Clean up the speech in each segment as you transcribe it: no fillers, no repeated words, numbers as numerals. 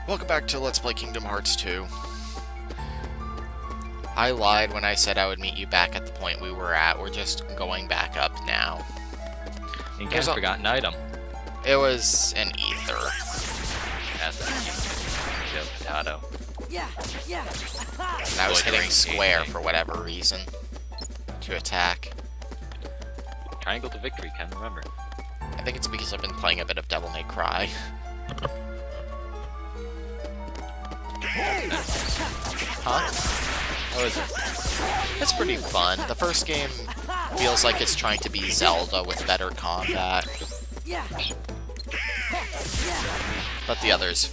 Welcome back to Let's Play Kingdom Hearts 2. I lied when I said I would meet you back at the point we were at. We're just going back up now. You guys forgot an item. It was an ether. That's a potato. And I was hitting square for whatever reason to attack. Triangle to victory, can't remember. I think it's because I've been playing a bit of Devil May Cry. Huh? How is it? It's pretty fun. The first game feels like it's trying to be Zelda with better combat. But the others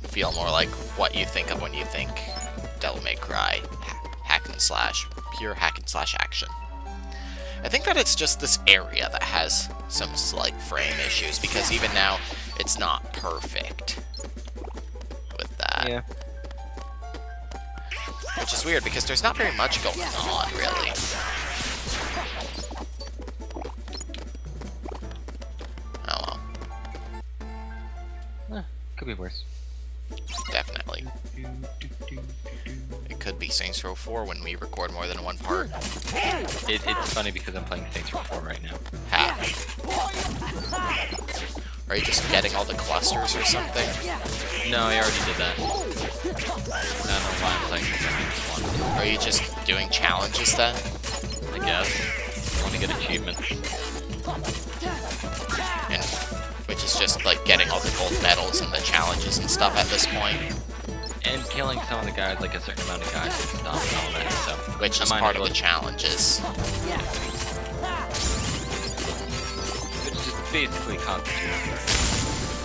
feel more like what you think of when you think Devil May Cry. Hack and slash. Pure hack and slash action. I think that it's just this area that has some slight frame issues, because even now, it's not perfect with that. Yeah. Which is weird, because there's not very much going on, really. Oh well. Could be worse. Definitely. It could be Saints Row 4 when we record more than one part. It's funny because I'm playing Saints Row 4 right now. Ha. Are you just getting all the clusters or something? No, I already did that. I don't know why I'm playing this one. Are you just doing challenges then? I guess. I want to get achievements. And which is just like getting all the gold medals and the challenges and stuff at this point. And killing some of the guys, like a certain amount of guys and stuff and all that, so. Which is part of the challenges. Which is basically constituted.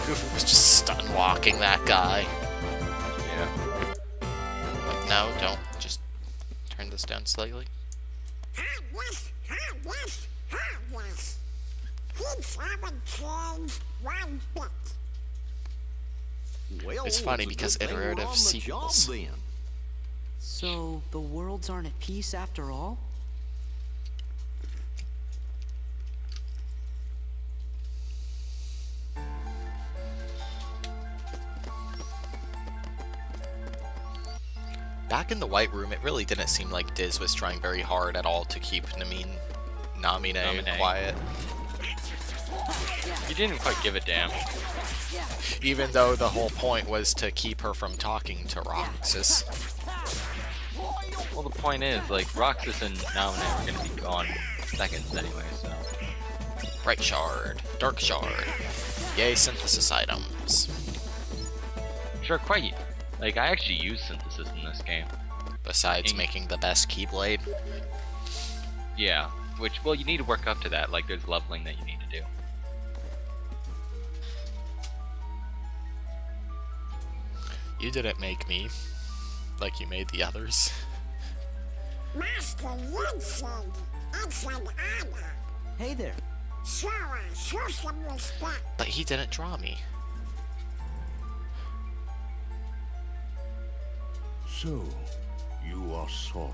Goofy was just stun walking that guy. Yeah. Like, no, don't. Just turn this down slightly. It's funny because iterative sequels. So, the worlds aren't at peace after all? Back in the White Room, it really didn't seem like Diz was trying very hard at all to keep Namine quiet. You didn't quite give a damn. Even though the whole point was to keep her from talking to Roxas. Well, the point is, like, Roxas and Namine are gonna be gone seconds anyway, so. Bright Shard. Dark Shard. Yay, synthesis items. Sure, quite. Like, I actually use synthesis in this game. Besides making the best Keyblade. Yeah, which, well, you need to work up to that. Like, there's leveling that you need to do. You didn't make me, like you made the others. Master Woodson, it's an honor. Hey there. Show some respect. But he didn't draw me. So, you are Sora.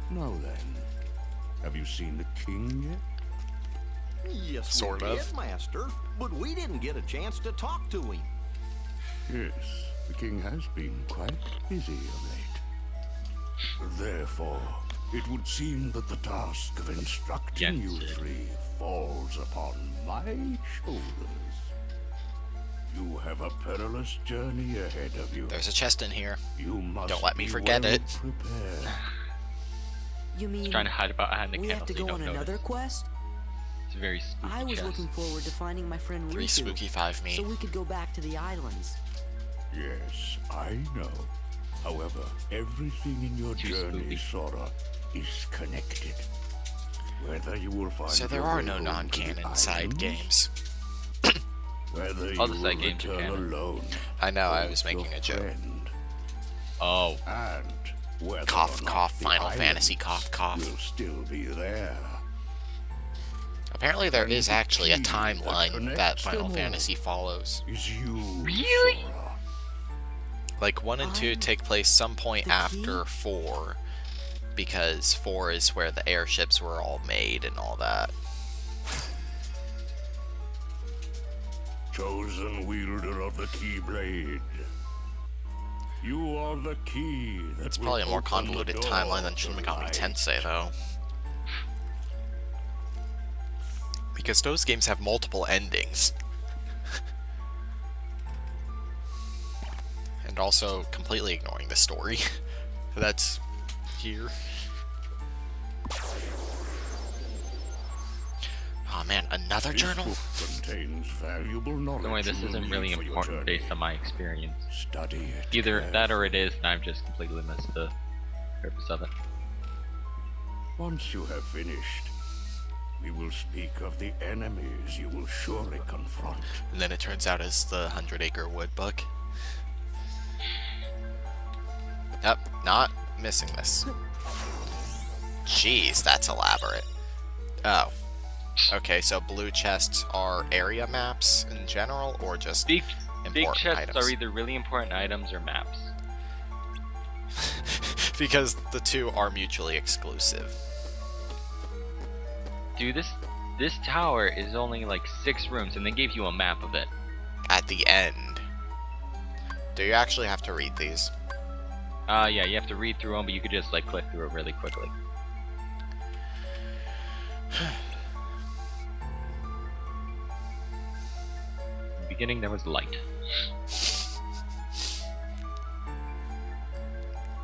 Now then, have you seen the king yet? Yes, Sort we of. did, Master, but we didn't get a chance to talk to him. Yes, the king has been quite busy of late. Therefore, it would seem that the task of instructing you three falls upon my shoulders. You have a perilous journey ahead of you. There's a chest in here. You must Don't let me be forget well it. prepared. You mean Trying to hide behind the we candle have to so you go don't on another notice. quest? It's a very spooky I was chest. looking forward to finding my friend 3 Riku, spooky, 5 me. so we could go back to the islands. Yes, I know. However, everything in your Too journey, spooky. Sora, is connected. Whether you will find So there your are way no home to the non-canon side islands, games. whether All you the will side games are return canon. alone, I know, I or was with making your a joke. friend, Oh. and whether Cough, or not cough, the Final Fantasy, islands cough, cough. will still be there. Apparently there is The actually a key that timeline that connects Final them all Fantasy follows. Is you, Really? Sora. Like 1 and 2 take place some point the after 4, because 4 is where the airships were all made and all that. Chosen wielder of the Keyblade, You are the key that It's will probably a more open convoluted the door timeline than to Shin Megami light. Tensei, though. Because those games have multiple endings. And also completely ignoring the story that's here. Oh man, another This journal? book contains valuable knowledge. Don't worry, this you will isn't need really for your important journey. based on my experience. Study it. Either that or it carefully. is, and I've just completely missed the purpose of it. Once you have finished, we will speak of the enemies you will surely confront. And then it turns out it's the 100-Acre Wood book. Yep, not missing this. Jeez, that's elaborate. Oh. Okay, so blue chests are area maps in general, or just Big important chests items? are either really important items or maps. Because the two are mutually exclusive. Dude, this tower is only like 6 rooms, and they gave you a map of it. At the end. Do you actually have to read these? Yeah, you have to read through them, but you could just like click through it really quickly. In the beginning, there was light.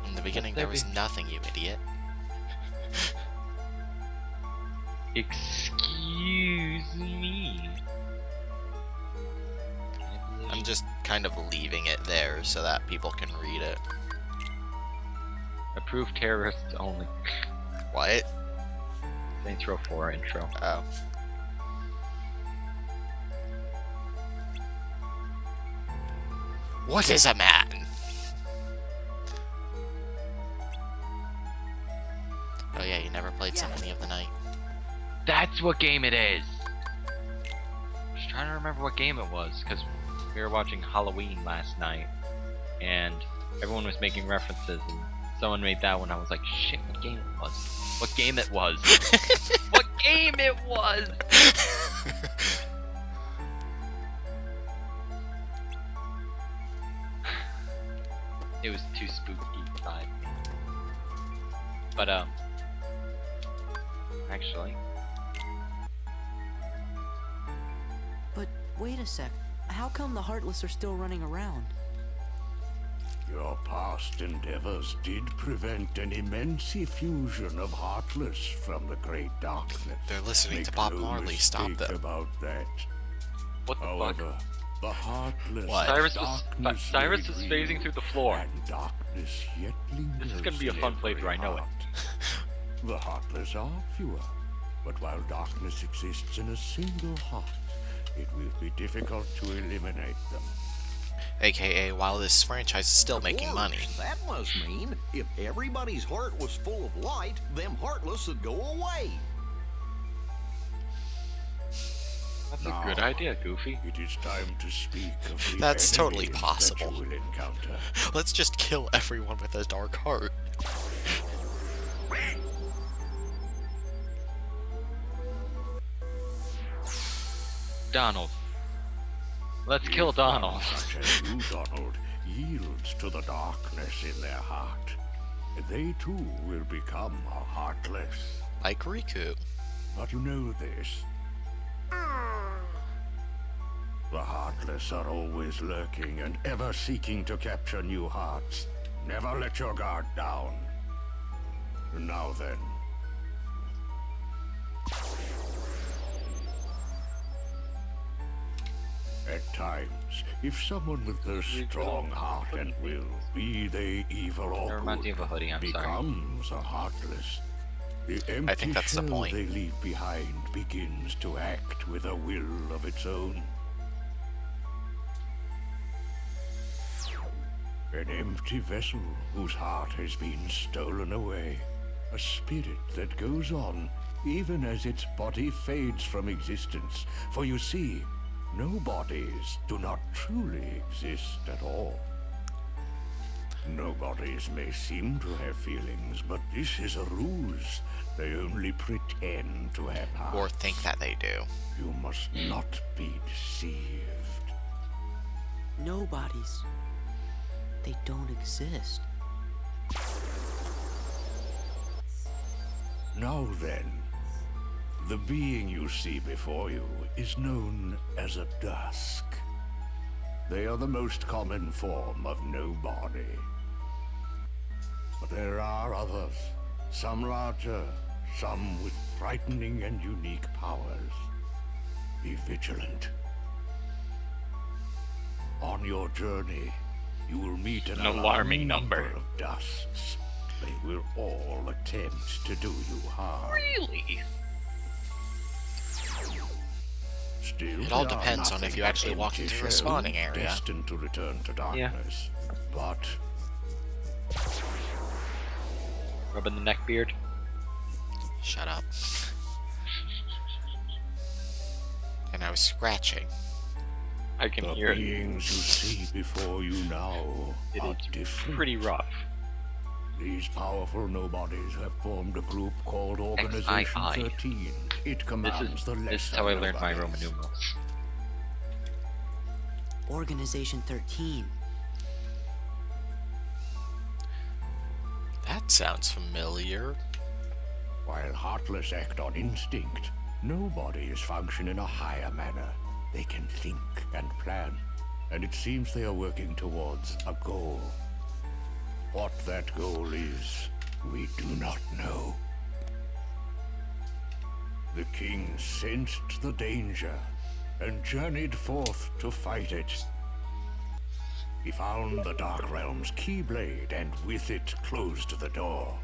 In the beginning, there there was be? nothing, you idiot. Excuse me. I'm just kind of leaving it there so that people can read it. Approved terrorists only. What? Saints Row 4 intro. Oh. What is a man? Oh yeah, you never played Symphony of the Night. That's what game it is! Just trying to remember what game it was, because we were watching Halloween last night, and everyone was making references, and someone made that one. I was like, shit, what game it was? What game it was? What game it was? It was too spooky by me. But, actually, But wait a sec. How come the Heartless are still running around? Your past endeavors did prevent an immense effusion of Heartless from the Great Darkness. They're listening to Make Bob no Marley. Stop mistake them. about that. what the fuck? However, the Heartless What? Cyrus was phasing through the floor. And darkness yet lingers. This is gonna be a in fun every playthrough, I know it. heart. The Heartless are fewer, but while darkness exists in a single heart, it will be difficult to eliminate them. AKA, while this franchise is still making Of money. course, that must mean if everybody's heart was full of light, them heartless would go away. That's Now, a good idea, Goofy. It is time to speak of the That's totally enemies possible. that you will encounter. Let's just kill everyone with a dark heart. Donald. Let's kill Donald. Such as you, Donald, yields to the darkness in their heart. They too will become heartless. Like Riku. But you know this. The Heartless are always lurking and ever seeking to capture new hearts. Never let your guard down. Now then. At times, if someone with a strong heart and will, be they evil or That reminds me good, of a hoodie, I'm sorry. becomes a Heartless, the empty think that's the shell point. they leave behind begins to act with a will of its own. An empty vessel whose heart has been stolen away. A spirit that goes on even as its body fades from existence. For you see, no bodies do not truly exist at all. No bodies may seem to have feelings, but this is a ruse. They only pretend to have hearts. Or think that they do. You must not be deceived. No bodies. they don't exist. Now then, the being you see before you is known as a dusk. They are the most common form of nobody. But there are others, some larger, some with frightening and unique powers. Be vigilant. On your journey, you will meet an alarming number of dusks. They will all attempt to do you harm. Really? Still, It all they are depends on if nothing you actually but walk empty into a shells spawning area. destined to return to darkness. But Rubbing the neck beard. Shut up. And I was scratching. I can the hear it. beings you see before you now It are is different. pretty rough. These powerful nobodies have formed a group called Organization XII. 13. It commands the lesser This is how I learned my nobodies. Roman numerals. Organization 13. That sounds familiar. While Heartless act on instinct, nobodies function in a higher manner. They can think and plan, and it seems they are working towards a goal. What that goal is, we do not know. The king sensed the danger and journeyed forth to fight it. He found the Dark Realm's Keyblade and with it closed the door.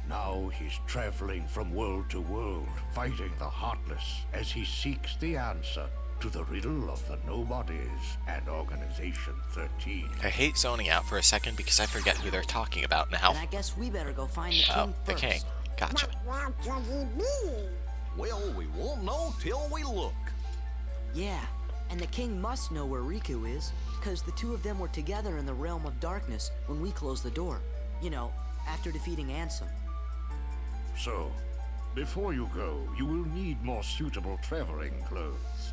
Now he's traveling from world to world, fighting the Heartless as he seeks the answer to the riddle of the Nobodies and Organization 13. I hate zoning out for a second because I forget who they're talking about now. And I guess we better go find the Oh, king the first. king. Gotcha. But what could he be? Well, we won't know till we look. Yeah, and the king must know where Riku is, because the two of them were together in the realm of darkness when we closed the door. You know, after defeating Ansem. So, before you go, you will need more suitable traveling clothes.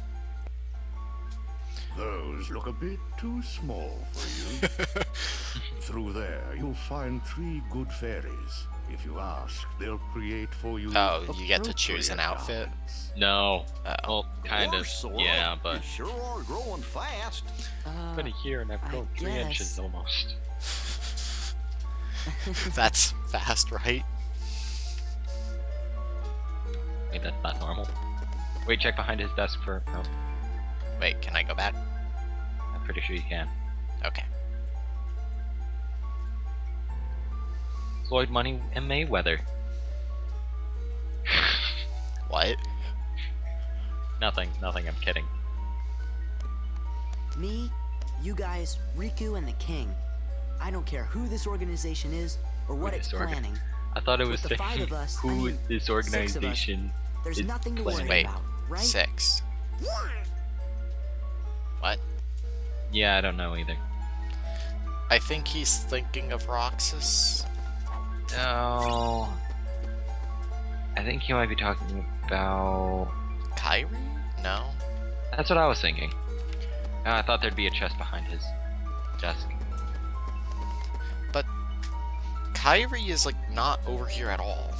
Those look a bit too small for you. Through there, you'll find 3 good fairies. If you ask, they'll create for you. Oh, you get to choose an appropriate outfit? garments. No. Oh. Well, kind of. Or Sora, Yeah, but You sure are growing fast. been a year and I've I grown 3 inches guess. almost. That's fast, right? Maybe that's not normal. Wait, check behind his desk for. No, Wait, can I go back? I'm pretty sure you can. Okay. Floyd Money and Mayweather. What? Nothing, I'm kidding. Me, you guys, Riku, and the king. I don't care who this organization is or what Who it's this organ- planning. I thought it was With the 5 of us, I who mean, this 6 of us, organization There's is nothing to worry planning. Wait, about, right? 6. Yeah. What? Yeah, I don't know either. I think he's thinking of Roxas. No. I think he might be talking about. Kyrie? No. That's what I was thinking. I thought there'd be a chest behind his desk. But Kyrie is like not over here at all.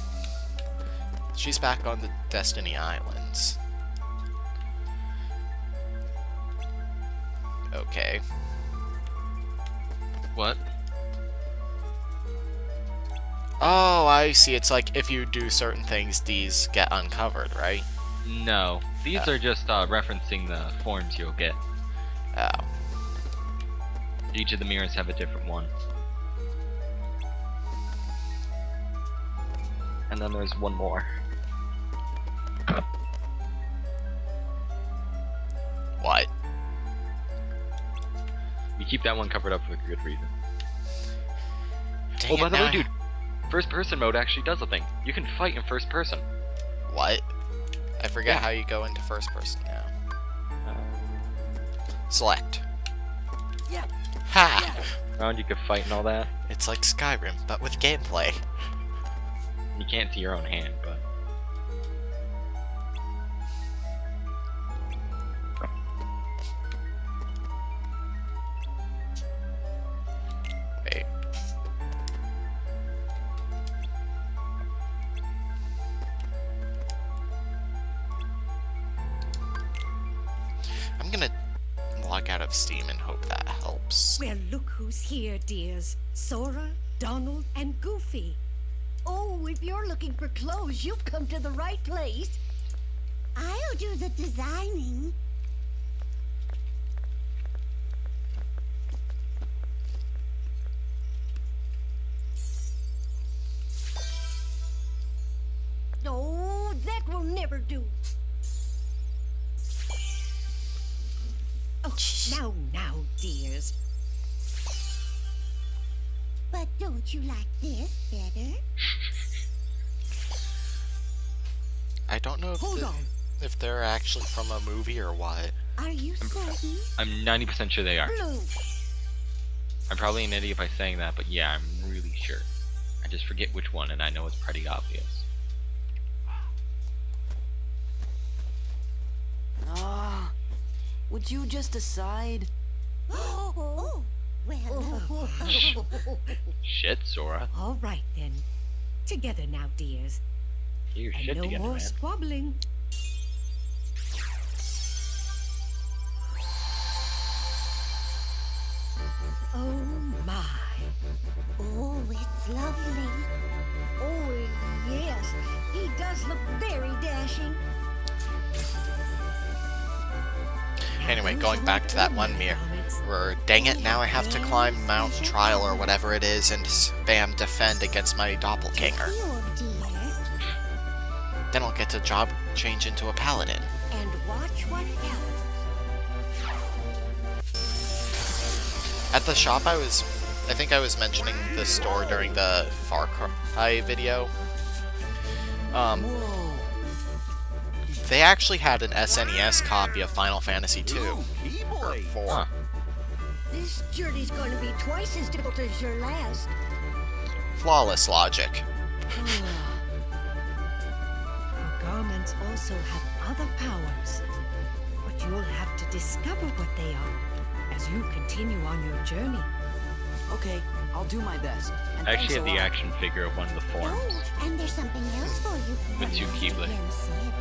She's back on the Destiny Islands. Okay. What? Oh, I see. It's like if you do certain things, these get uncovered, right? No. These are just referencing the forms you'll get. Oh. Each of the mirrors have a different one. And then there's one more. What? You keep that one covered up for a good reason. Dang Oh, it, by the now way, I- dude, first person mode actually does a thing. You can fight in first person. What? I forget Yeah. how you go into first person now. Select. Yeah. Ha! Around you can fight and all that. It's like Skyrim, but with gameplay. You can't see your own hand, but. of steam and hope that helps. Well, look who's here, dears. Sora, Donald, and Goofy. Oh, if you're looking for clothes, you've come to the right place. I'll do the designing. Oh, that will never do. Oh, now, dears. But don't you like this better? I don't know Hold on. if they're actually from a movie or what. Are you certain? I'm 90% sure they are. Blue. I'm probably an idiot by saying that, but yeah, I'm really sure. I just forget which one, and I know it's pretty obvious. Ah, would you just decide? Oh, well. Shit, Sora. All right, then. Together now, dears. Get your And shit no together, more man. squabbling. Oh, my. Oh, it's lovely. Oh, yes. He does look very dashing. Anyway, going back to that one mirror. Dang it, now I have to climb Mount Trial or whatever it is and spam defend against my doppelganger. You, dear. Then I'll get to job change into a paladin. And watch what happens. At the shop I think I was mentioning the store during the Far Cry video. Whoa. They actually had an SNES copy of Final Fantasy II. Ooh, Or Keyblade. 4. Huh. This journey's going to be twice as difficult as your last. Flawless logic. Our garments also have other powers, but you'll have to discover what they are as you continue on your journey. Okay, I'll do my best. And I actually thanks had a the lot. action figure of one of the forms. Oh, and there's something else for you. With two Keyblades. Again, Sid.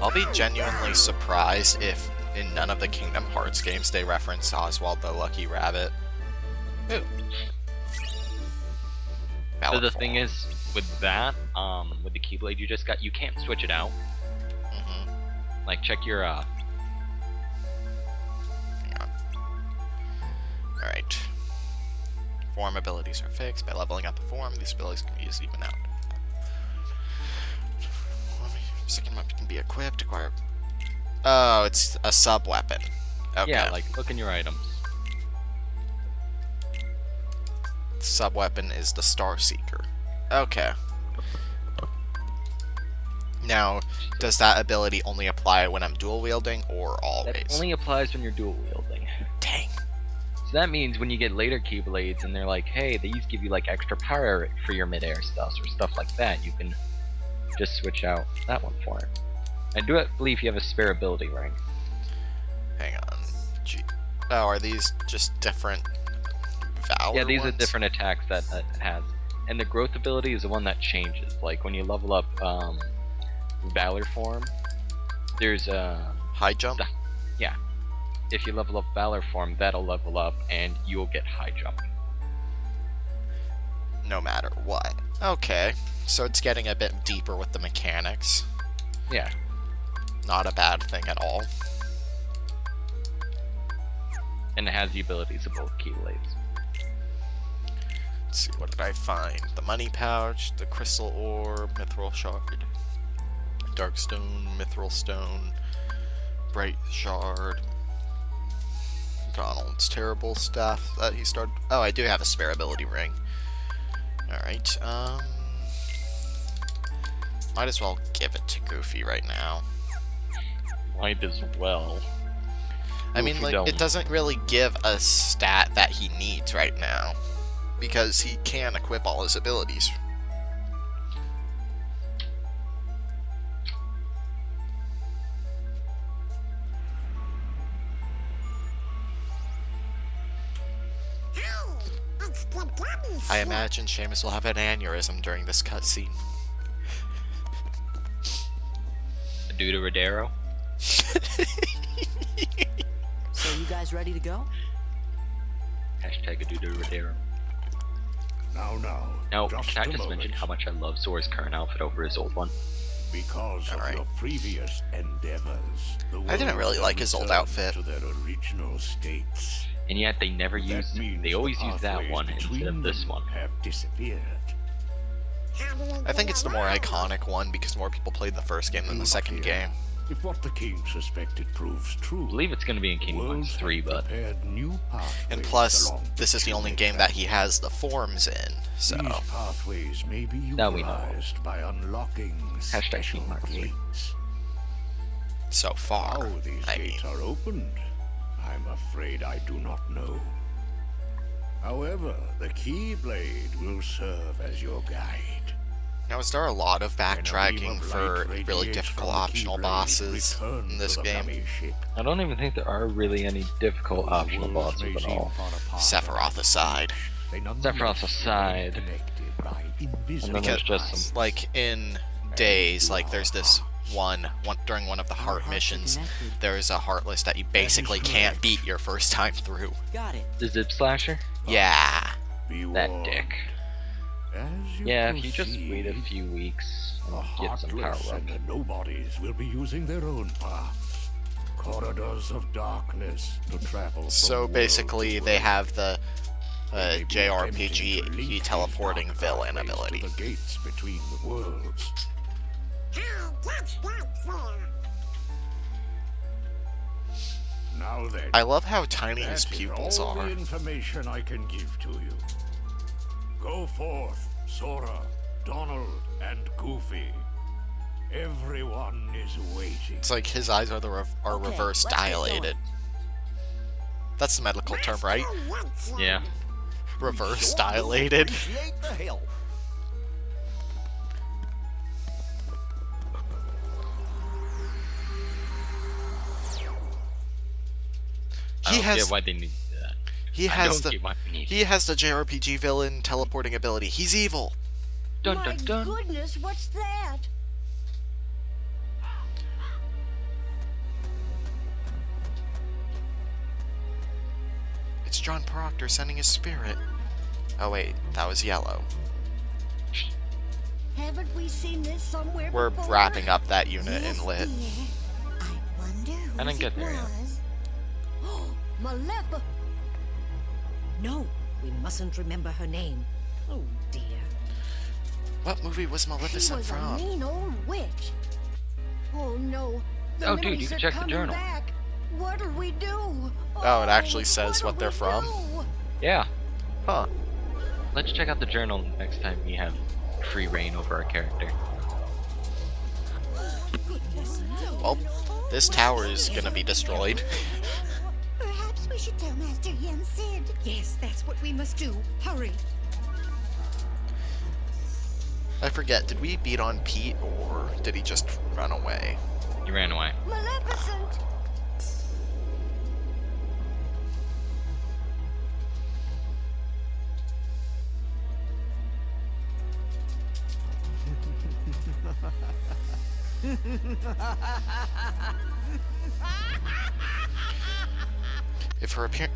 I'll be genuinely surprised if in none of the Kingdom Hearts games they reference Oswald the Lucky Rabbit. Ooh. So Valid the form. thing is, with that, with the Keyblade you can't switch it out. Mhm. Like, check your, Hang on. Alright. Form abilities are fixed. By leveling up a form, these abilities can be used even out. Second weapon can be equipped, acquire... Oh, it's a sub-weapon. Okay. yeah, like, look in your items. Sub-weapon is the Star Seeker. Okay. Now, does that ability only apply when I'm dual wielding or always? That only applies when you're dual wielding. Dang. So that means when you get later Keyblades and they're like, hey, these give you like extra power for your midair stuff or stuff like that, you can just switch out that one for it. I do believe you have a spare ability ring. Hang on. Gee. Oh, are these just different Valor Yeah, these ones? are different attacks that it has. And the growth ability is the one that changes. Like when you level up Valor form, there's High jump? yeah. If you level up Valor form, that'll level up and you'll get high jump. No matter what. Okay. So it's getting a bit deeper with the mechanics. Yeah. Not a bad thing at all. And it has the abilities of both Keyblades. Let's see, what did I find? The money pouch, the crystal ore, mithril shard, dark stone, mithril stone, bright shard, Donald's terrible stuff that he started. Oh, I do have a spare ability ring. Alright, might as well give it to Goofy right now. Might as well. I mean, Goofy like, don't. it doesn't really give a stat that he needs right now. Because he can equip all his abilities. Ow! It's the gummy I ship. imagine Seamus will have an aneurysm during this cutscene. Due to Rodero. You guys ready to go? Hashtag a doo-doo-doo. Now, Now, just can I a just moment. mention how much I love Sora's current outfit over his old one? Because of Alright. your previous endeavors, the I didn't really worlds like have his old returned outfit. to their original states. And yet they never That use. means They the always use that pathways one instead between of this them one. have disappeared. I think it's the more iconic one because more people played the first game than the Look second here. game. If what the king suspected proves true, I believe it's going to be in Kingdom worlds Hearts 3, have but prepared new pathways And plus, along this is the only which game they that he has the forms in, so... These pathways may be Now we know. utilized by unlocking Hashtag special Kingdom Hearts 3. gates. So far, How these I mean. gates are opened, I'm afraid I do not know. However, the Keyblade will serve as your guide. Now, is there a lot of When a beam backtracking of for light really radiates difficult from the optional Keyblade, bosses return in to this the game? mummy ship. I don't even think there are really any difficult optional Worlds may bosses at seem all. far apart, Sephiroth aside. they nonetheless Sephiroth aside. remain connected by invisible And then there's Because, just some- like, in Days, like, there's this one during one of the Our heart hearts are missions, connected. there's a heartless that you basically can't beat your first time through. Got it. The Zip Slasher? Yeah. Be That warned. dick. As you Yeah, if you just proceed, wait a few weeks the and get some power heartless up. and the nobodies will be using their own paths. Corridors of darkness to travel from So world basically, to they world. have the They may be attempting to JRPG link these teleporting dark villain pathways ability. To the gates between the worlds. Now then, I love how tiny that his is pupils all are. the information I can give to you. Go forth, Sora, Donald, and Goofy. Everyone is waiting. It's like his eyes are Okay, reverse let's get going. dilated. That's the medical term, right? Yeah. Reverse Sure do dilated. appreciate the help. I He don't has get why they need that. he I has don't the get why they need he has the JRPG villain teleporting ability. He's evil. Dun My dun dun. goodness, what's that? It's John Proctor sending his spirit. Oh wait, that was yellow. Haven't we seen this somewhere We're before? wrapping up that unit Yes, in lit. dear. I wonder whose I didn't get it there yet. was. Malefic. No, we mustn't remember her name. Oh dear. What movie was She Maleficent was a from? mean old witch. Oh no. The Oh, dude, you memories can are check the coming journal. Back. What'll we do? Oh, it actually says what what'll they're we from? do? Yeah. Huh. Let's check out the journal next time we have free reign over our character. Goodness no. Well, this tower is gonna be destroyed. Perhaps we should tell Master Yen Sid. Yes, that's what we must do. Hurry. I forget, did we beat on Pete or did he just run away? You ran away. Maleficent.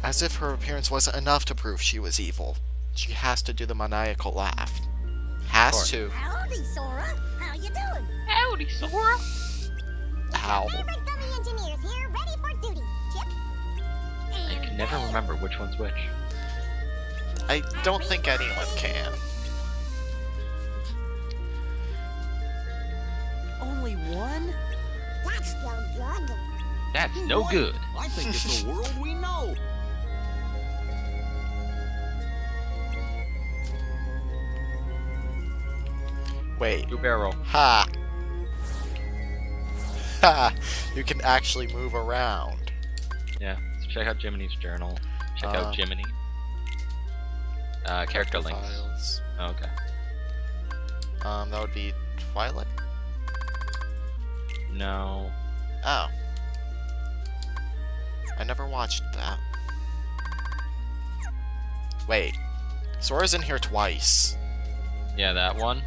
As if her appearance wasn't enough to prove she was evil. She has to do the maniacal laugh. Has course. to. Howdy, Sora. How you doing? Howdy, Sora! Ow. Favorite dummy engineers here, ready for duty. Chip. I can never remember which one's which. I don't think anyone can. Only one? That's no good. That's no What? good. I think it's the world we know. Wait. Two barrel. Ha! Ha! You can actually move around. Yeah. Let's check out Jiminy's journal. Check out Jiminy. Character links. Files. Oh, okay. That would be Twilight? No. Oh. I never watched that. Wait. Sora's in here twice. Yeah, that one.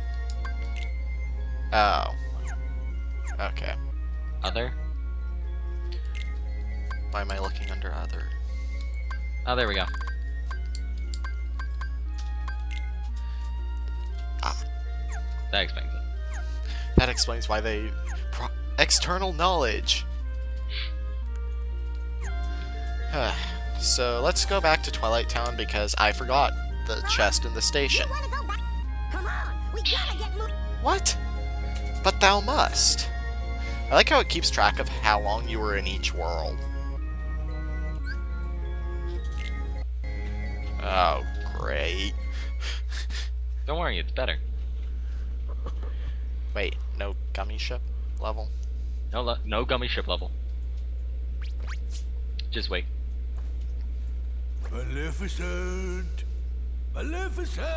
Oh. Okay. Other. Why am I looking under other? Oh, there we go. Ah. That explains it. That explains why they... external knowledge! So, let's go back to Twilight Town because I forgot the chest in the station. You wanna go back? Come on, we gotta get moving. What? But thou must. I like how it keeps track of how long you were in each world. Oh, great. Don't worry, it's better. Wait, no gummy ship level? No gummy ship level. Just wait. Maleficent! Maleficent!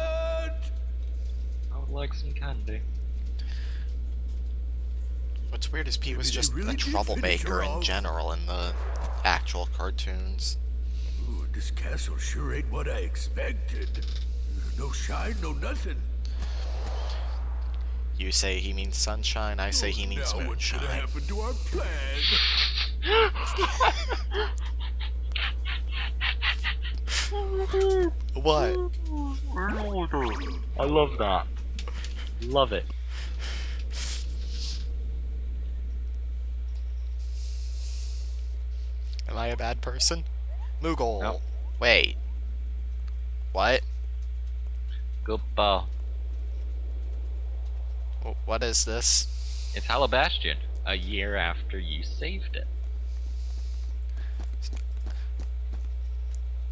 I would like some candy. What's weird is Pete was Maybe they just really a did troublemaker finish her in off. general in the actual cartoons. Ooh, this castle sure ain't what I expected. No shine, no nothing. You say he means sunshine, I say he means Now what's gonna moonshine. happen to our plan? What? I love that. Love it. Am I a bad person? Moogle. No. Wait. What? Good ball. What is this? It's Bastion, a year after you saved it.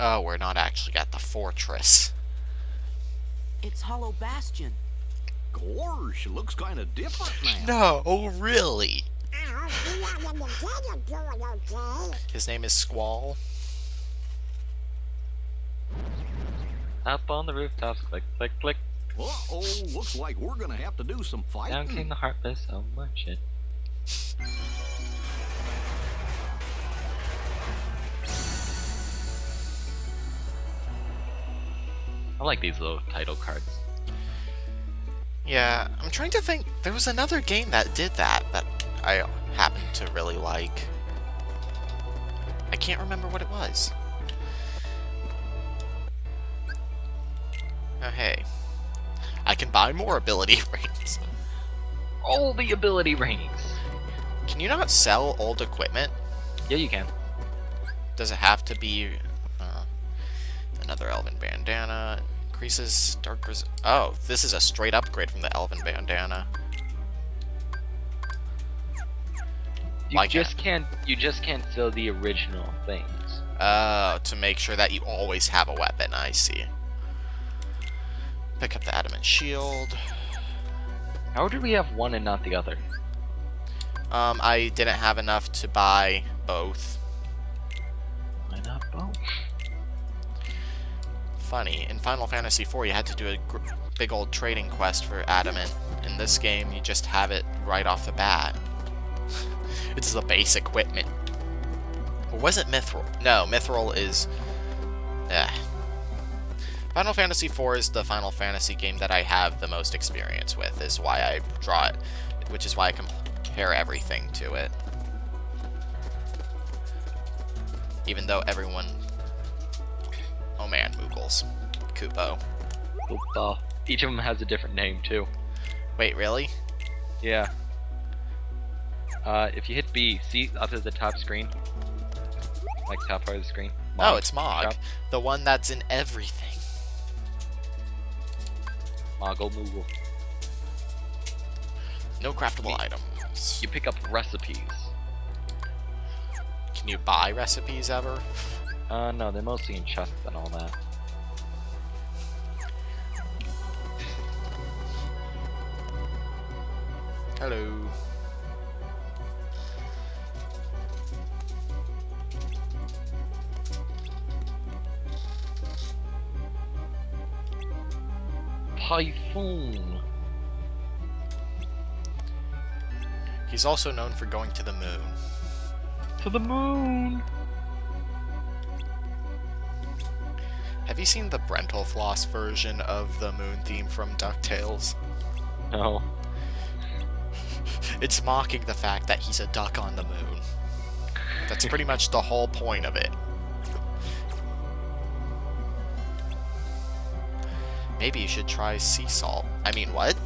Oh, we're not actually at the fortress. It's Hollow Bastion. Gosh, it looks kind of different now. No, really? Oh, we are in the territory, okay? His name is Squall. Up on the rooftops, click, click, click. Uh-oh, looks like we're gonna have to do some Down came fighting. the heartless, so much it. I like these little title cards. Yeah, I'm trying to think. There was another game that did that I happen to really like. I can't remember what it was. Oh, hey. I can buy more ability rings. All the ability rings! Can you not sell old equipment? Yeah, you can. Does it have to be another elven bandana? Increases dark Oh, this is a straight upgrade from the elven bandana. You Why just can't sell the original things. Oh, to make sure that you always have a weapon, I see. Pick up the adamant shield. How did we have one and not the other? I didn't have enough to buy both. Why not both? Funny, in Final Fantasy IV you had to do a big old trading quest for adamant. In this game, you just have it right off the bat. It's the base equipment. Or was it Mithril? No, Mithril is... Final Fantasy IV is the Final Fantasy game that I have the most experience with, is why I draw it, which is why I compare everything to it. Even though everyone... Oh man, Moogles. Kupo. Opa. Each of them has a different name too. Wait, really? Yeah. If you hit B, see up at the top screen? Like top part of the screen? Oh, it's Mog. Shop. The one that's in everything. Moggle Moogle. No craftable items. You pick up recipes. Can you buy recipes ever? No, they're mostly in chests and all that. Hello. Typhoon. He's also known for going to the moon. To the moon. Have you seen the Brentalfloss version of the moon theme from DuckTales? No. It's mocking the fact that he's a duck on the moon. That's pretty much the whole point of it. Maybe you should try sea salt. I mean, what?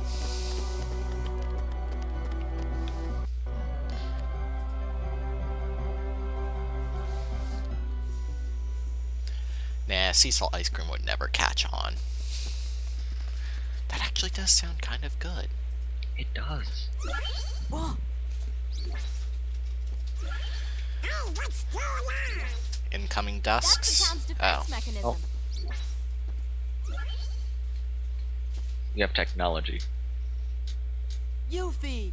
Nah, sea salt ice cream would never catch on. That actually does sound kind of good. It does. Whoa. Oh, what's going on? Incoming That's dusks. the town's defense Oh. mechanism. Oh. You have technology. Yuffie!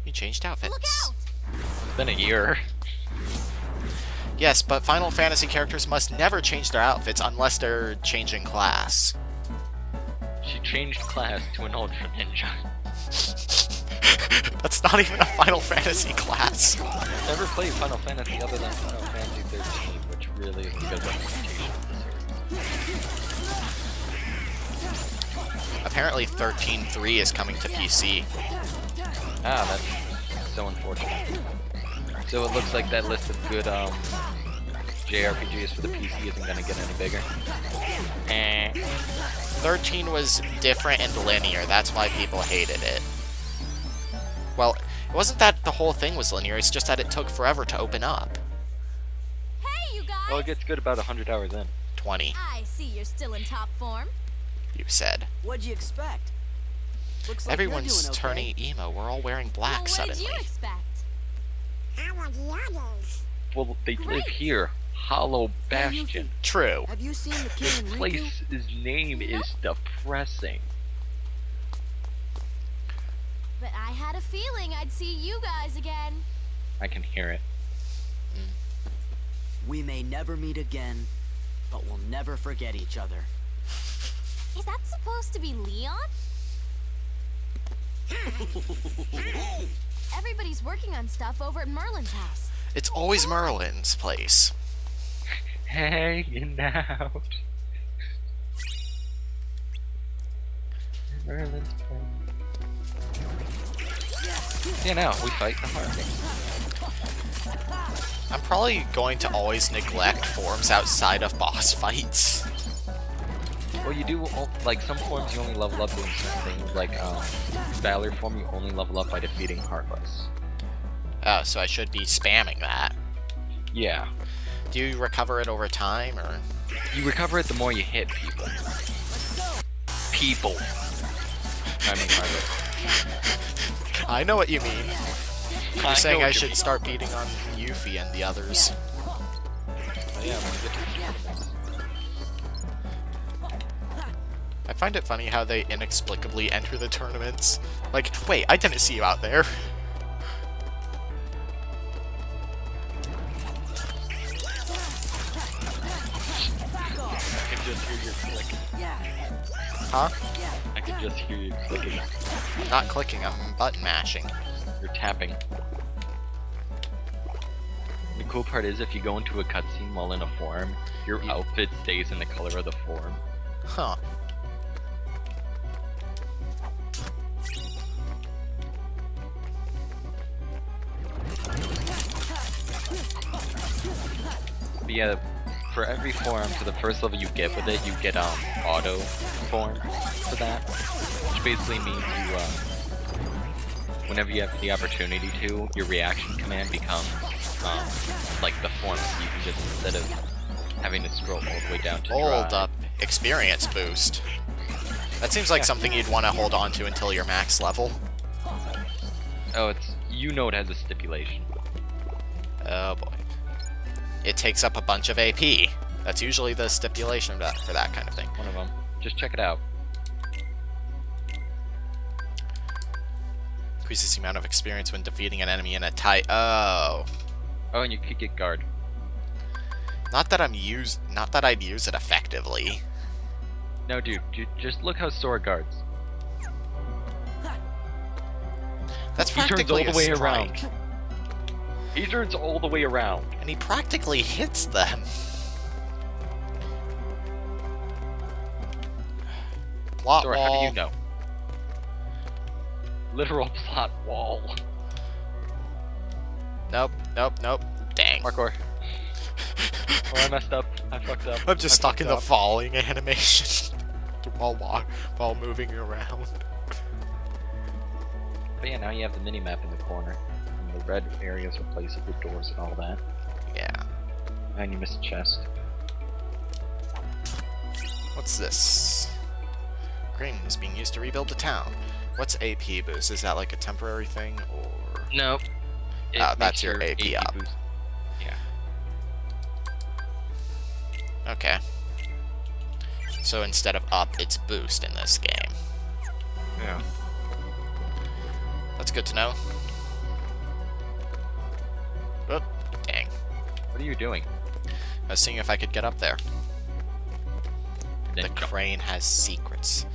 You changed outfits. Look out! It's been a year. Yes, but Final Fantasy characters must never change their outfits unless they're changing class. She changed class to an Ultra Ninja. That's not even a Final Fantasy class. Never played Final Fantasy other than Final Fantasy 13, which really is a good representation of the series. Apparently 13.3 is coming to PC. Ah, that's so unfortunate. So it looks like that list of good JRPGs for the PC isn't gonna get any bigger. 13 was different and linear, that's why people hated it. Well, it wasn't that the whole thing was linear, it's just that it took forever to open up. Hey, you guys! Well, it gets good about 100 hours in. 20, I see you're still in top form. you said. What'd you expect? Looks like Everyone's you're doing okay. turning emo, we're all wearing black Well, what did suddenly. you expect? How are the others? Well, they live Great. here. Hollow Bastion. True. Have you seen the This king and Riku? place's name is depressing. But I had a feeling I'd see you guys again. I can hear it. We may never meet again, but we'll never forget each other. Is that supposed to be Leon? Everybody's working on stuff over at Merlin's house. It's always Merlin's place. Hanging out. Merlin's place. Yeah, no, we fight the heart. I'm probably going to always neglect forms outside of boss fights. Well, you do, like, some forms you only level up doing certain things, like, Valor form you only level up by defeating Heartless. Oh, so I should be spamming that. Yeah. Do you recover it over time, or...? You recover it the more you hit people. People. I mean, Heartless. I know what you mean. You're I saying know I what you should mean. start beating on Yuffie and the others. Oh, yeah, when you get to the tournaments. I find it funny how they inexplicably enter the tournaments. Like, wait, I didn't see you out there. I can just hear you clicking. Huh? I can just hear you clicking. I'm not clicking, I'm button mashing. You're tapping. The cool part is if you go into a cutscene while in a form, your outfit stays in the color of the form. Huh. But yeah, for every form, for the first level you get with it, you get auto form for that, which basically means you whenever you have the opportunity to, your reaction command becomes like the form. So you can just, instead of having to scroll all the way down to Hold drive, up. Experience boost. That seems like something you'd want to hold on to until you're max level. Oh, it's, you know, it has a stipulation. Oh boy. It takes up a bunch of AP. That's usually the stipulation for that kind of thing. One of them. Just check it out. Increases the amount of experience when defeating an enemy in a tight. Oh. Oh, and you could get guard. Not that I'd use it effectively. No, dude, just look how Sora guards. That's He turns practically all the way a around. strike. He turns all the way around. And he practically hits them. Plot Sora, wall. how do you know? Literal plot wall. Nope, nope, nope. Parkour. Oh, I messed up. I fucked up. I'm just I stuck fucked in the up. falling animation while moving around. But yeah, now you have the mini map in the corner. And the red areas are places with doors and all that. Yeah. And you missed a chest. What's this? Grain is being used to rebuild the town. What's AP boost? Is that like a temporary thing, or? Nope. Oh, that's your AP up. boost. Yeah. Okay. So instead of up, it's boost in this game. Yeah. That's good to know. Oop, dang. What are you doing? I was seeing if I could get up there. Then The jump. crane has secrets.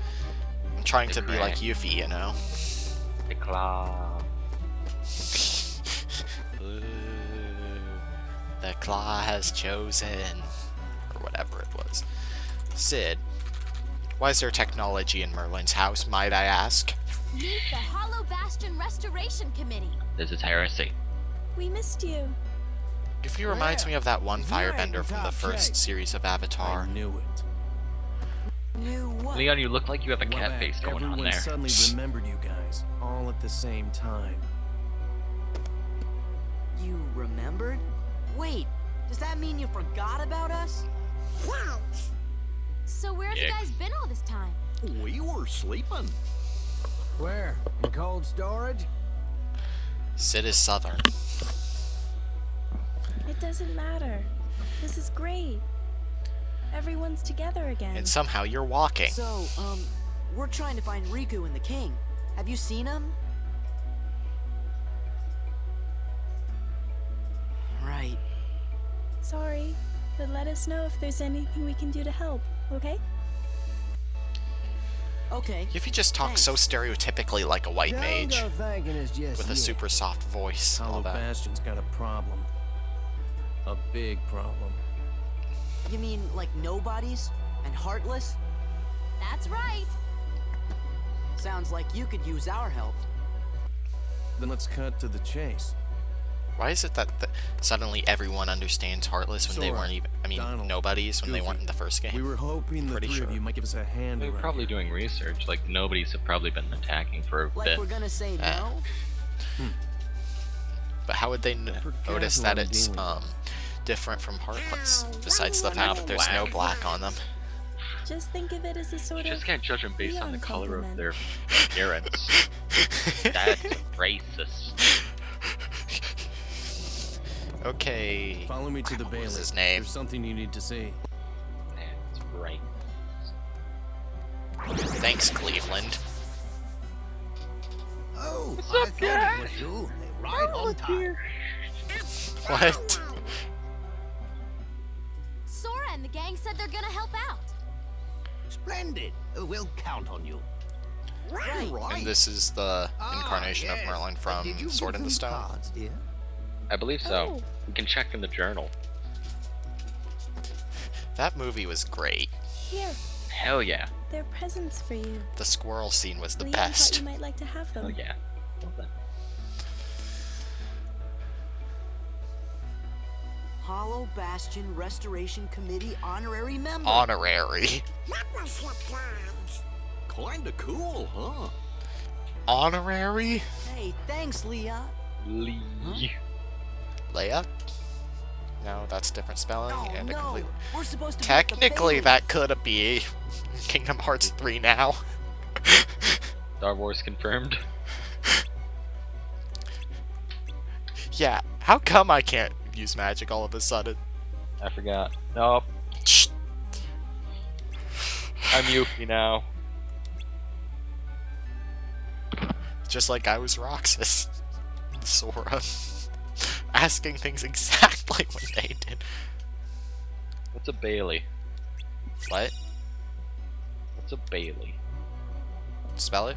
I'm trying The to be like crane. Yuffie, you know? The claw. Ooh, the claw has chosen. Or whatever it was. Sid, why is there technology in Merlin's house, might I ask? Meet the Hollow Bastion Restoration Committee. This is heresy. We missed you. Yuffie reminds me of that one If you ain't firebender in from the top first shape, series of Avatar. I knew it. Knew what? Leon, you look like you have a Well, cat that face going everyone on there. suddenly remembered you guys, all at the same time. You remembered? Wait, does that mean you forgot about us? So where have you Yeah. guys been all this time? We were sleeping. Where? In cold storage? Sid is southern. It doesn't matter. This is great. Everyone's together again. And somehow you're walking. So, we're trying to find Riku and the king. Have you seen him? Right. Sorry, but let us know if there's anything we can do to help, okay? Okay. Yuffie just talks so stereotypically like a white mage. Don't go thinking it's just With a you. super soft voice and all Hollow that. Bastion's got a problem. A big problem. You mean like nobodies and heartless? That's right. Sounds like you could use our help. Then let's cut to the chase. Why is it that suddenly everyone understands Heartless when they Sora, weren't even, I mean, Donald, nobodies when they Goofy. weren't in the first game? We were hoping the Pretty three sure. of you might give us a hand They were around probably here. doing research. Like, nobody's have probably been attacking for a Like bit. we're gonna say Ah. no? But how would they Forget notice who that I'm it's, dealing with. different from Heartless? Besides the fact that there's no black on them. Just think of it as a You sort just of can't judge them based on the Leon color of compliment. their appearance. That's racist. Okay. Follow me to the What Bailey. was his name? There's something you need to see. That's right. Thanks, Cleveland. Oh, What's I up, thought guys? it was you. Right on time. What? Sora and the gang said they're gonna help out. Splendid. We'll count on you. Right. And this is the Ah, incarnation yes. of Merlin Did from you Sword give in the them Stone. cards, dear? I believe so. Oh. We can check in the journal. That movie was great. Here, Hell yeah. they're presents for you. The squirrel scene was the Leon thought best. you might like to have them. Hell yeah. Well then. Hollow Bastion Restoration Committee honorary member. Honorary. Kinda cool, huh? Honorary? Hey, thanks, Leah. Lee. Leia? No, that's different spelling Oh and a no, completely. we're supposed to be at the Technically, Bailey. that could be Kingdom Hearts 3 now. Star Wars confirmed. Yeah, how come I can't use magic all of a sudden? I forgot. Nope. Shh. I'm Yuffie now. Just like I was Roxas. Sora. Asking things exactly what they did. What's a Bailey? What? What's a Bailey? Spell it?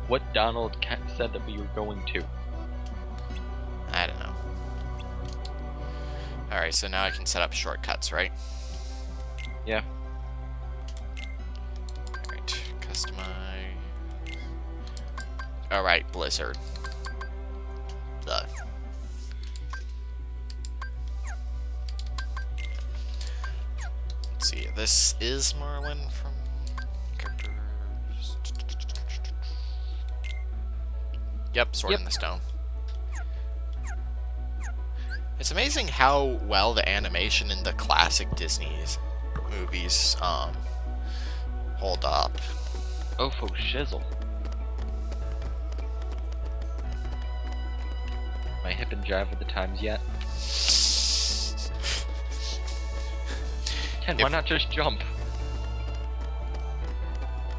What Donald said that we were going to. I don't know. Alright, so now I can set up shortcuts, right? Yeah. Alright, customize. Alright, Blizzard. The. Let's see. This is Merlin from characters. Yep, Sword in the Stone. It's amazing how well the animation in the classic Disney's movies hold up. Oh, for shizzle. Am I hip and jive with the times yet? Ken, why not just jump?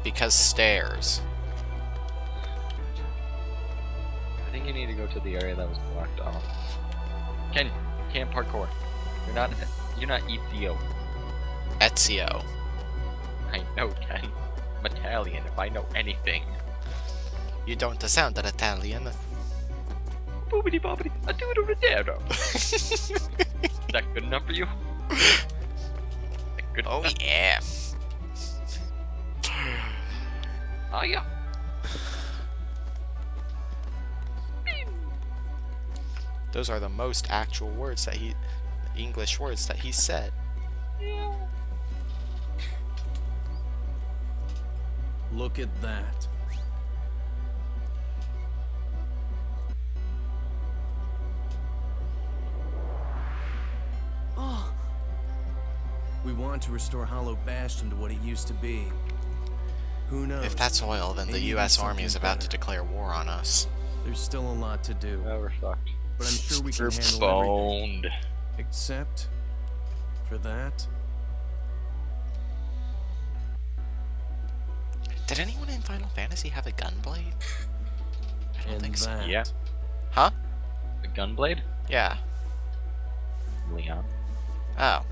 Because stairs. I think you need to go to the area that was blocked off. Ken, you can't parkour. You're not Ezio. Ezio. I know, Ken. I'm Italian if I know anything. You don't sound an Italian. Boobity bobbity, a doodle rodero. Is that good enough for you? Good Oh enough? yeah. Oh yeah. Those are the most actual words that English words that he said. Look at that. Oh, We want to restore Hollow Bastion to what it used to be. Who knows? If that's oil, then the Maybe U.S. something Army is about to better. declare war on us. There's still a lot to do, Oh, we're fucked. but I'm sure we can We're handle boned. everything. Except for that. Did anyone in Final Fantasy have a gunblade? I don't And think so. that. Yeah. Huh? The gunblade? Yeah. Leon. Oh.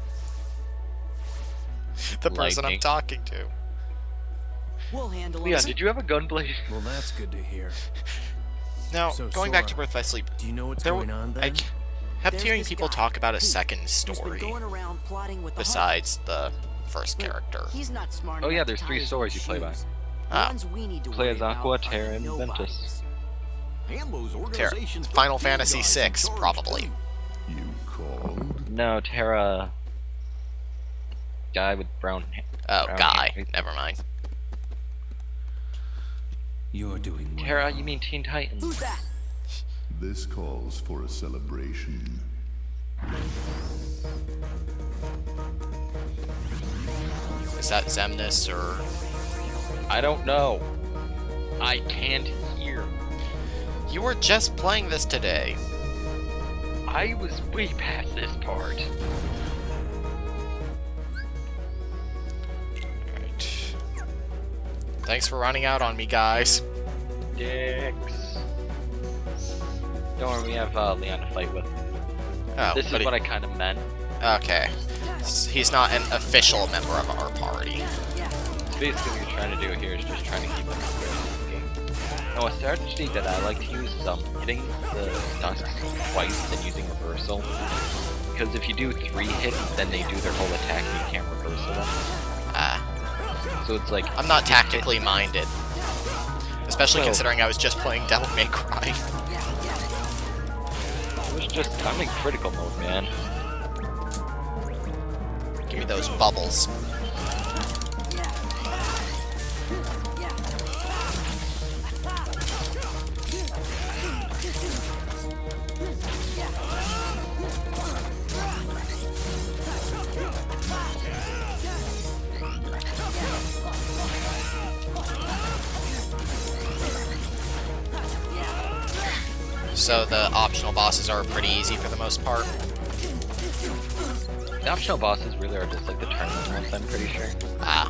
The person I'm Lightning. talking to. we'll handle Leon, it. did you have a gunblade? Well, that's good to hear. Now, So, going back to Sora, Birth by Sleep, Do you know what's there going on I then? kept There's hearing this people guy, talk about a Pete, second who's been story going around plotting with the besides the first But character. He's not smart Oh, enough yeah, to there's tie 3 his stories own you play by. shoes. The Ah. ones we need to Play worry as about Aqua, are Terra, the and Ventus. nobodies. And those Terra. organizations put Final good Fantasy guys in VI, charge, probably. too. You called? No, Terra. Guy with brown hair. Oh, Brown Guy. hair. Never mind. You're doing well. Terra, you mean Teen Titans? Who's that? This calls for a celebration. Is that Zemnis or... I don't know. I can't hear. You were just playing this today. I was way past this part. Alright. Thanks for running out on me, guys. Dicks. Don't worry, we have Leon to fight with. Oh, This is but what I kind of meant. Okay. He's not an official member of our party. Basically, what you're trying to do here is just trying to keep them in the game. Now, a strategy that I like to use is hitting the stocks twice and using reversal. Because if you do 3 hits, then they do their whole attack and you can't reversal them. Ah. So it's like... I'm not tactically minded. Especially Well- considering I was just playing Devil May Cry. It was just... I'm in critical mode, man. Give me those bubbles. So the optional bosses are pretty easy for the most part. The optional bosses really are just like the tournament ones, I'm pretty sure. Ah.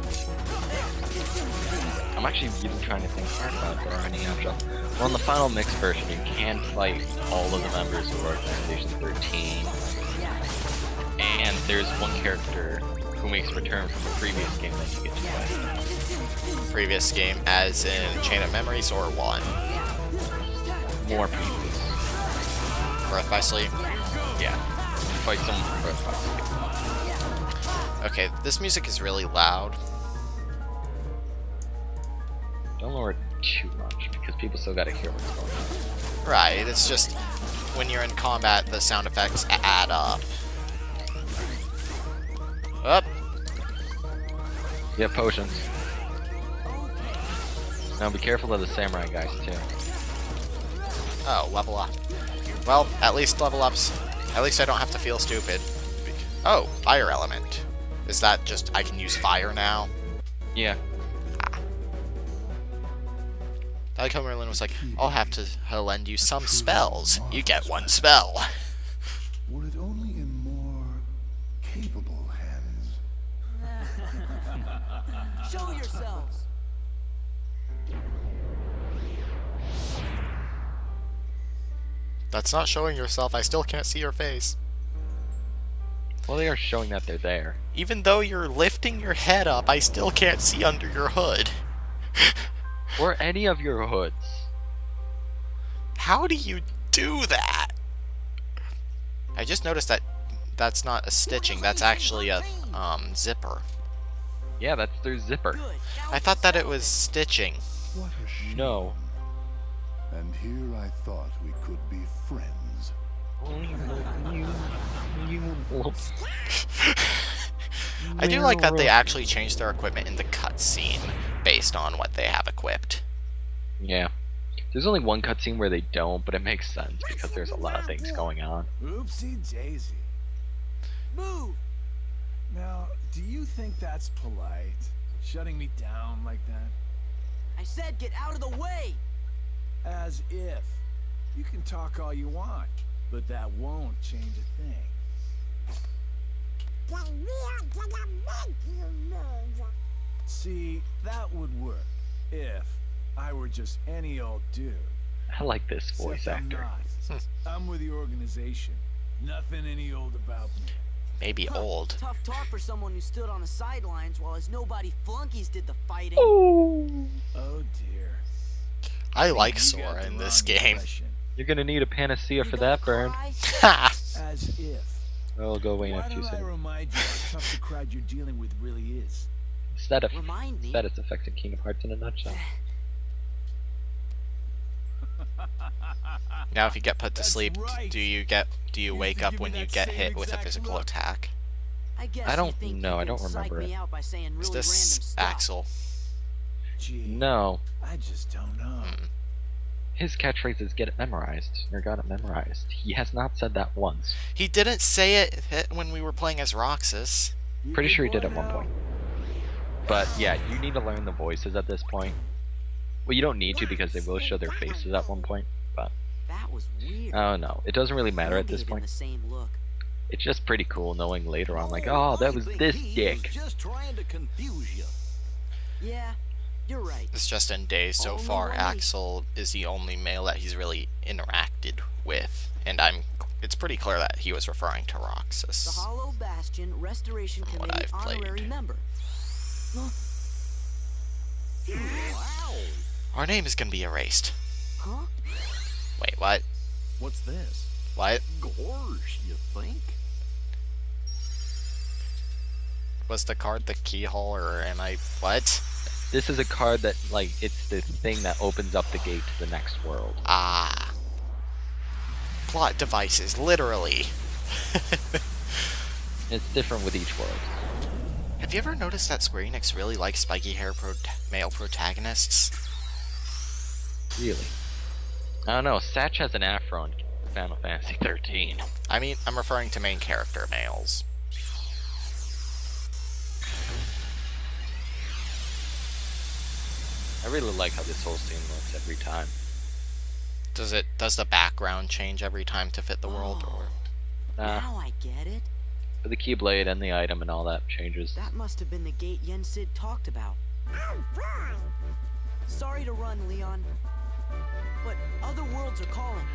I'm actually really trying to think hard about if there are any optional. Well, in the final mix version, you can fight all of the members of Organization 13. And there's one character who makes a return from the previous game that you get to play. Previous game, as in Chain of Memories or one? More previous. Birth by Sleep? Yeah. Fight someone from Birth by Sleep. Okay, this music is really loud. Don't lower it too much, because people still gotta hear what's going on. Right, it's just when you're in combat, the sound effects add up. Up. You have potions. Now be careful of the samurai guys too. Oh, level up. Well, at least level ups. At least I don't have to feel stupid. Oh, fire element. Is that just I can use fire now? Yeah. I like how Merlin was like, I'll have to lend you some spells. You get one spell. Were it only in more capable hands. Show yourselves. That's not showing yourself. I still can't see your face. Well, they are showing that they're there. Even though you're lifting your head up, I still can't see under your hood. Or any of your hoods. How do you do that? I just noticed that that's not a stitching. That's actually a zipper. Yeah, that's their zipper. I thought that it was stitching. What a shame. No. And here I thought we could be friends. I do like that they actually changed their equipment in the cutscene based on what they have equipped. Yeah. There's only one cutscene where they don't, but it makes sense because there's a lot of things going on. Oopsie daisy. Move! Now, do you think that's polite? Shutting me down like that? I said get out of the way! As if. You can talk all you want, but that won't change a thing. See, that would work if I were just any old dude. I like this voice Except actor. I'm not. I'm with the organization. Nothing any old about me. Maybe old. Tough talk for someone who stood on the sidelines while his nobody flunkies did the fighting. Oh dear. I like You got Sora the in this wrong game. impression. You're gonna need a panacea for You gonna that, Burn. cry? Ha! As if. I'll go away in Why a few don't I seconds. remind you how tough the crowd you're dealing with really is? Remind me? Status affecting Kingdom Hearts in a nutshell. Now if you get put to That's sleep, right. do you You wake used to up give me when you that get same hit with a exact physical look. attack? I guess I you don't think know, you I don't can psych remember me it. out by saying Is really this random stuff. Axel? Gee, No. I just don't know. His catchphrase is get it memorized, or got it memorized. He has not said that once. He didn't say it when we were playing as Roxas. You Pretty good sure he boy did at one now? point. But yeah, you need to learn the voices at this point. Well, you don't need to because they will show their faces at one point, but That was weird. oh no, it doesn't really matter Bill at this gave him point. the same look. It's just pretty cool knowing later on, like, oh, that was I think this he dick. was just trying to confuse you. Yeah, you're right. It's just in days so Only far, one Axel is the only male that he's really interacted with, and it's pretty clear that he was referring to The Roxas. Hollow Bastion Restoration From what Committee I've played. honorary member. Huh? Wow. Our name is gonna be erased. Huh? Wait, what? What's this? What? Gorge, you think? Was the card the keyhole, or am I... What? This is a card that, like, it's the thing that opens up the gate to the next world. Ah. Plot devices, literally. It's different with each world. Have you ever noticed that Square Enix really likes spiky hair male protagonists? Really. I don't know, Satch has an afro in Final Fantasy 13. I mean, I'm referring to main character males. I really like how this whole scene looks every time. Does the background change every time to fit the world, or... Now I get it. But the Keyblade and the item and all that changes. That must have been the gate Yen Sid talked about. Sorry to run, Leon. But other worlds are calling.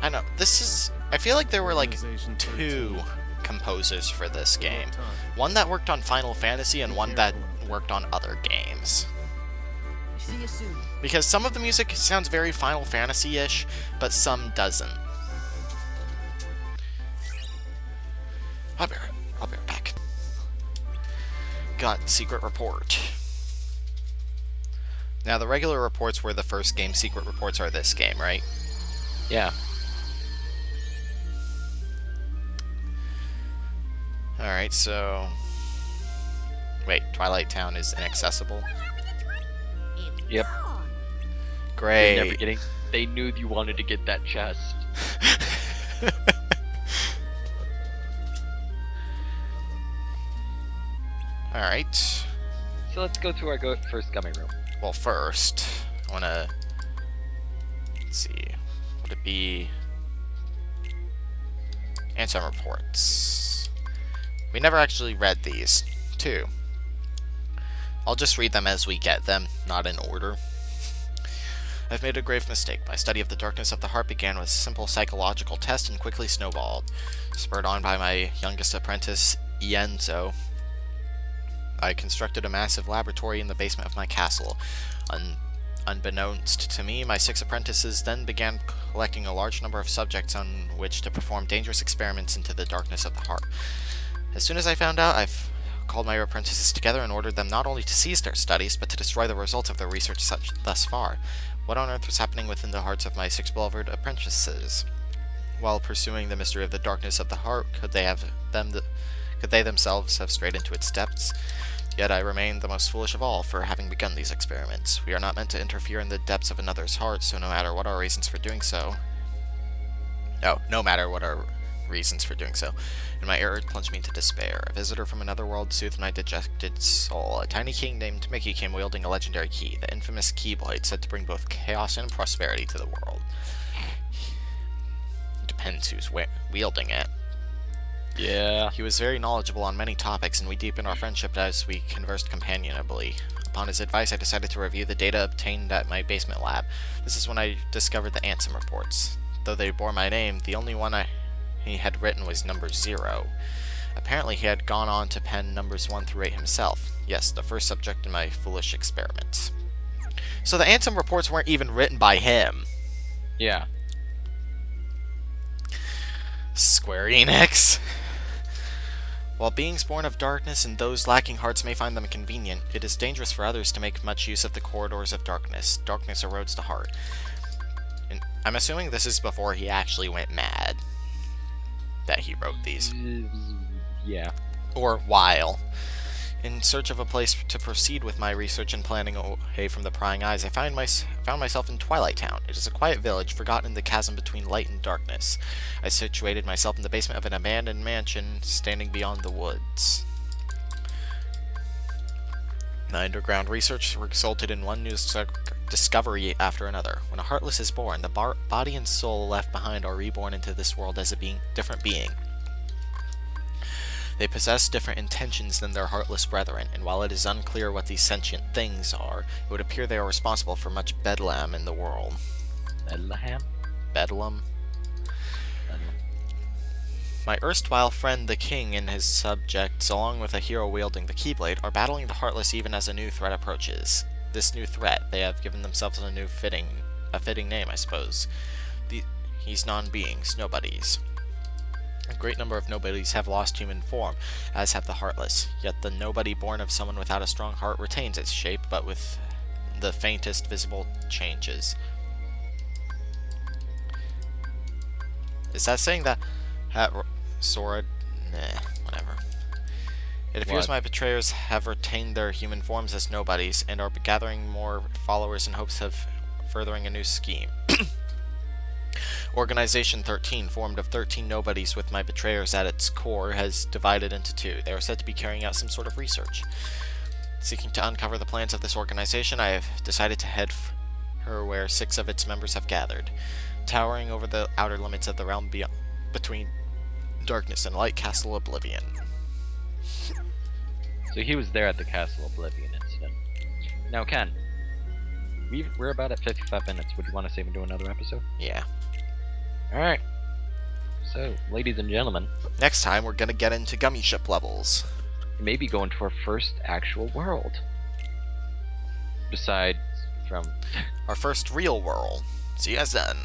I know, this is... I feel like there were like Organization 2 13. composers for this game. Tough. One that worked on Final Fantasy and one that worked on other games. See you soon. Because some of the music sounds very Final Fantasy-ish, but some doesn't. I'll be right back. Got secret report. Now the regular reports were the first game, secret reports are this game, right? Yeah. Alright, so... Wait, Twilight Town is inaccessible? Yep. Great. You're never getting. They knew you wanted to get that chest. Alright. So let's go to our first gummy room. Well, first, I want to... Let's see. Would it be... Answer reports. We never actually read these, too. I'll just read them as we get them, not in order. I've made a grave mistake. My study of the darkness of the heart began with a simple psychological test and quickly snowballed. Spurred on by my youngest apprentice, Ienzo, I constructed a massive laboratory in the basement of my castle. Unbeknownst to me, my 6 apprentices then began collecting a large number of subjects on which to perform dangerous experiments into the darkness of the heart. As soon as I found out, I've called my apprentices together and ordered them not only to cease their studies, but to destroy the results of their research thus far. What on earth was happening within the hearts of my 6 beloved apprentices? While pursuing the mystery of the darkness of the heart, could they themselves have strayed into its depths? Yet I remain the most foolish of all for having begun these experiments. We are not meant to interfere in the depths of another's heart, so no matter what our reasons for doing so... No matter what our reasons for doing so. And my error plunged me into despair. A visitor from another world soothed my dejected soul. A tiny king named Mickey came wielding a legendary key, the infamous Keyblade, said to bring both chaos and prosperity to the world. It depends who's wielding it. Yeah. He was very knowledgeable on many topics, and we deepened our friendship as we conversed companionably. Upon his advice, I decided to review the data obtained at my basement lab. This is when I discovered the Ansem reports. Though they bore my name, the only one he had written was number 0. Apparently he had gone on to pen numbers 1 through 8 himself. Yes, the first subject in my foolish experiments. So the Ansem reports weren't even written by him. Yeah. Square Enix. While beings born of darkness and those lacking hearts may find them convenient, it is dangerous for others to make much use of the corridors of darkness. Darkness erodes the heart. And I'm assuming this is before he actually went mad that he wrote these. Yeah. Or while. In search of a place to proceed with my research and planning away from the prying eyes, I found myself in Twilight Town. It is a quiet village, forgotten in the chasm between light and darkness. I situated myself in the basement of an abandoned mansion, standing beyond the woods. My underground research resulted in one new discovery after another. When a Heartless is born, the body and soul left behind are reborn into this world as a different being. They possess different intentions than their heartless brethren, and while it is unclear what these sentient things are, it would appear they are responsible for much bedlam in the world. Bedlam? Bedlam? My erstwhile friend the king and his subjects, along with a hero wielding the Keyblade, are battling the Heartless even as a new threat approaches. This new threat, they have given themselves a fitting name, I suppose. These non-beings, nobodies. A great number of nobodies have lost human form, as have the Heartless, yet the nobody born of someone without a strong heart retains its shape, but with the faintest visible changes. Is that saying that Sora? Nah, whatever. It appears my betrayers have retained their human forms as nobodies, and are gathering more followers in hopes of furthering a new scheme. Organization 13, formed of 13 nobodies with my betrayers at its core, has divided into 2. They are said to be carrying out some sort of research. Seeking to uncover the plans of this organization, I have decided to head for where 6 of its members have gathered. Towering over the outer limits of the realm between darkness and light, Castle Oblivion. So he was there at the Castle Oblivion incident. Now, Ken, we're about at 55 minutes. Would you want to save and do another episode? Yeah. Alright. So, ladies and gentlemen, next time we're gonna get into gummy ship levels. Maybe go into our first actual world. Besides from... our first real world. See you guys then.